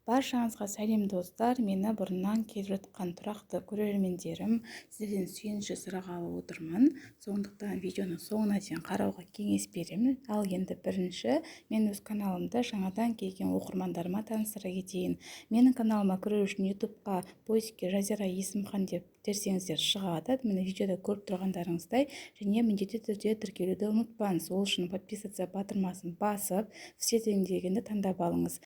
Баршаңызға сәлем достар, мені бұрыннан келіп жатқан тұрақты көрермендерім, сіздерден сүйінші сұрағалы отырмын. Сондықтан видеоны соңына дейін қарауға кеңес беремін. Ал енді бірінші, мен өз каналымда жаңадан келген оқырмандарыма таныстыра кетейін. Менің каналыма кіру үшін ютубқа поиске Жазира Есімхан деп терсеңіздер шығады. Мені видеода көріп тұрғандарыңыздай, және міндетті түрде тіркелуді ұмытпаңыз. Ол үшін подписаться батырмасын басып, все дегенді таңдап алыңыз.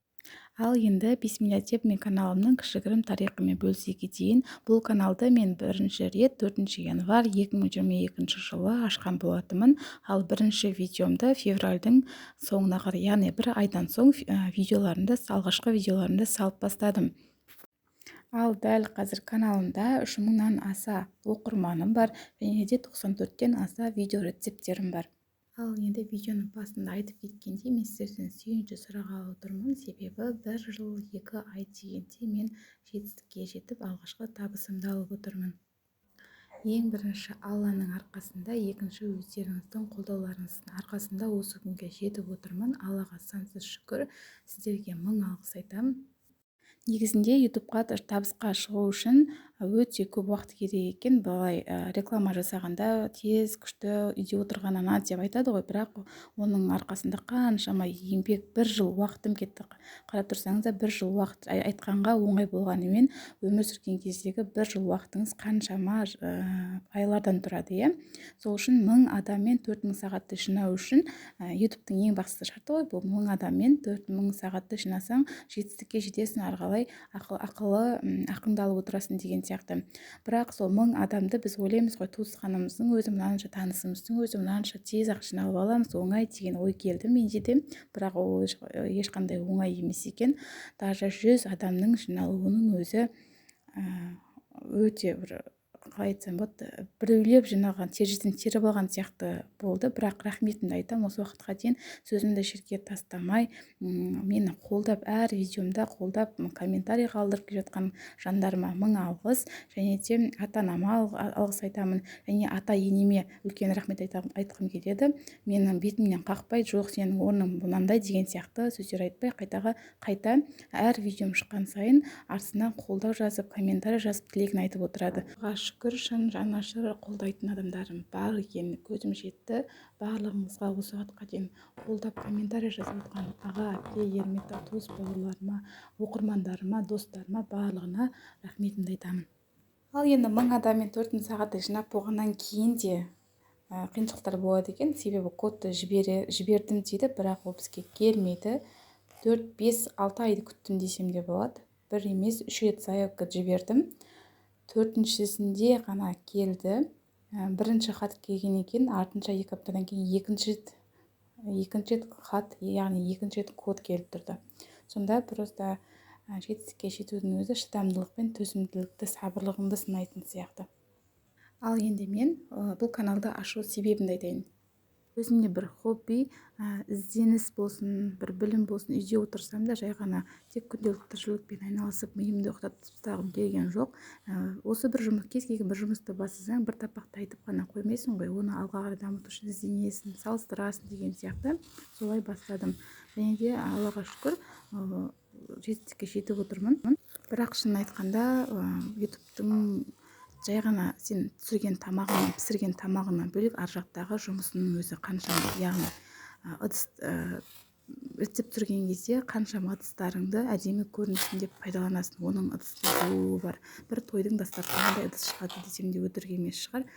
Ал енді бисмилля деп мен каналымның кішігірім тарихымен бөлісе кетейін. Бұл каналды мен бірінші рет 4 январь 2022 жылы ашқан болатынмын. Ал бірінші видеомды февральдың соңына қарай, яғни бір айдан соң алғашқы видеоларымды салып бастадым. Ал дәл қазір каналымда 3000-нан аса оқырманым бар, және де 94-тен аса видео рецепттерім бар. Ал енді видеоның басында айтып кеткенде, мен сіздерден сүйінші сұрағалы отырмын. Себебі 1 жыл 2 ай дегенде мен жетістікке жетіп, алғашқы табысымды алып отырмын. Ең бірінші Алланың арқасында, екінші өздеріңіздің қолдауларыңыздың арқасында осы күнге жетіп отырмын. Аллаға сансыз шүкір, сіздерге мың алғыс айтамын. Негізінде ютубқа табысқа шығу үшін өте көп уақыт керек екен. Былай реклама жасағанда тез, күшті, үйде отырған ана деп айтады ғой, бірақ оның арқасында қаншама еңбек, 1 жыл уақытым кетті. Қарап тұрсаңыз да 1 жыл уақыт айтқанға оңай болғанымен, өмір сүрген кездегі 1 жыл уақытыңыз қаншама айлардан тұрады, иә? Сол үшін 1000 адаммен 4000 сағатты жинау үшін ютубтың ең басты шарты ғой, бұл 1000 адаммен 4000 сағатты жинасаң жетістікке жетесің, арғалай ақыңды алып отырасың деген сияқты. Бірақ сол 1000 адамды біз ойлаймыз ғой, туысқанымыздың өзі, мынанша танысымыздың өзі, мынанша тез ақ жинап аламыз, оңай деген ой келді менде де. Бірақ ол ешқандай оңай емес екен. Даже 100 адамның жиналуының өзі өте қалай айтсам болады, біреулеп жинаған, терісін теріп алған сияқты болды. Бірақ рахметімді айтамын, осы уақытқа дейін сөзімді жерге тастамай, мені қолдап, әр видеомда қолдап, комментарий қалдырып келе жатқан жандарыма мың алғыс. Және де ата-анама алғыс айтамын, және ата-енеме үлкен рахмет айтқым келеді. Менің бетімнен қақпай, жоқ сенің орның мынандай деген сияқты сөздер айтпай, қайта әр видеом шыққан сайын артынан қолдау жазып, комментарий жазып, тілегін айтып отырады. Шүкір, шын жанашыр қолдайтын адамдарым бар екеніне көзім жетті. Барлығыңызға осы уақытқа дейін қолдап комментарий жазып отқан аға, әпке, ермекті туыс бауырларыма, оқырмандарыма, достарыма барлығына рахметімді айтамын. Ал енді 1000 адаммен 4000 сағатты жинап болғаннан кейін де қиыншылықтар болады екен. Себебі кодты жібердім дейді, бірақ ол бізге келмейді. 4, 5, 6 айды күттім десем де болады. Бір емес, 3 рет заявка жібердім. 4-шісінде ғана келді. Бірінші хат келген екен, артынша 2 аптадан кейін екінші рет хат, яғни екінші рет код келіп тұрды. Сонда просто жетістікке жетудің өзі шыдамдылық пен төзімділікті, сабырлығыңды сынайтын сияқты. Ал енді мен бұл каналды ашу себебімді айтайын. Өзімде бір хобби, ізденіс болсын, бір білім болсын, үйде отырсам да жай ғана тек күнделікті тіршілікпен айналысып, миымды тоқтатып тастағым келген жоқ. Осы бір жұмыс, кез келген бір жұмысты бастасаң, бір тапақты айтып қана қоймайсың ғой, оны алға қарай дамыту үшін ізденесің, салыстырасың деген сияқты. Солай бастадым. Және де Аллаға шүкір, жетістікке жетіп отырмын. Бірақ шын айтқанда, ютубтың жай ғана сен түсірген тамағыңнан, пісірген тамағыңнан бөлек ар жақтағы жұмысының өзі қаншама, яғни рецепт түсірген кезде қаншама ыдыстарыңды әдемі көрінсін деп пайдаланасың. Оның ыдысы бар. Бір тойдың дастарханында ыдыс шығады десем де өтірік емес шығар.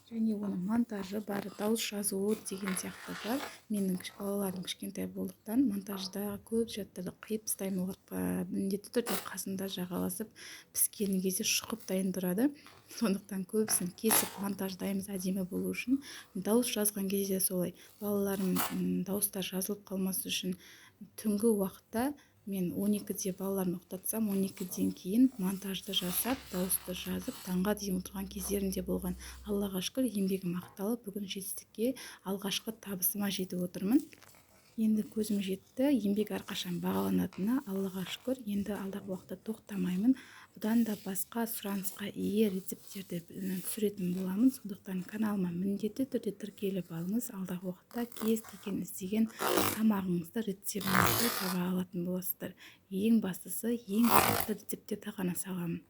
Және оның монтажы бар, дауыс жазуы деген сияқты бар. Менің балаларым кішкентай болдықтан монтажда көп жаттарды қиып тастаймын, олар міндетті түрде қасында жағаласып, піскен кезде шұқып дайын тұрады. Сондықтан көбісін кесіп монтаждаймыз әдемі болу үшін. Дауыс жазған кезде солай. Балаларым дауыстар жазылып қалмас үшін түнгі уақытта мен 12-де балаларымды ұйықтатсам, 12-ден кейін монтажды жасап, дауысты жазып, таңға дейін отырған кездерінде болған. Аллаға шүкір, еңбегім ақталып, бүгін жетістікке, алғашқы табысыма жетіп отырмын. Енді көзім жетті, еңбек әрқашан бағаланатыны Аллаға шүкір. Енді алдағы уақытта тоқтамаймын. Бұдан да басқа сұранысқа ие рецепттерді түсіретін боламын. Сондықтан каналыма міндетті түрде тіркеліп алыңыз. Алдағы уақытта кез келген іздеген тамағыңызды, рецептіңізді таба алатын боласыздар. Ең бастысы, ең сәтті рецептерді ғана саламын.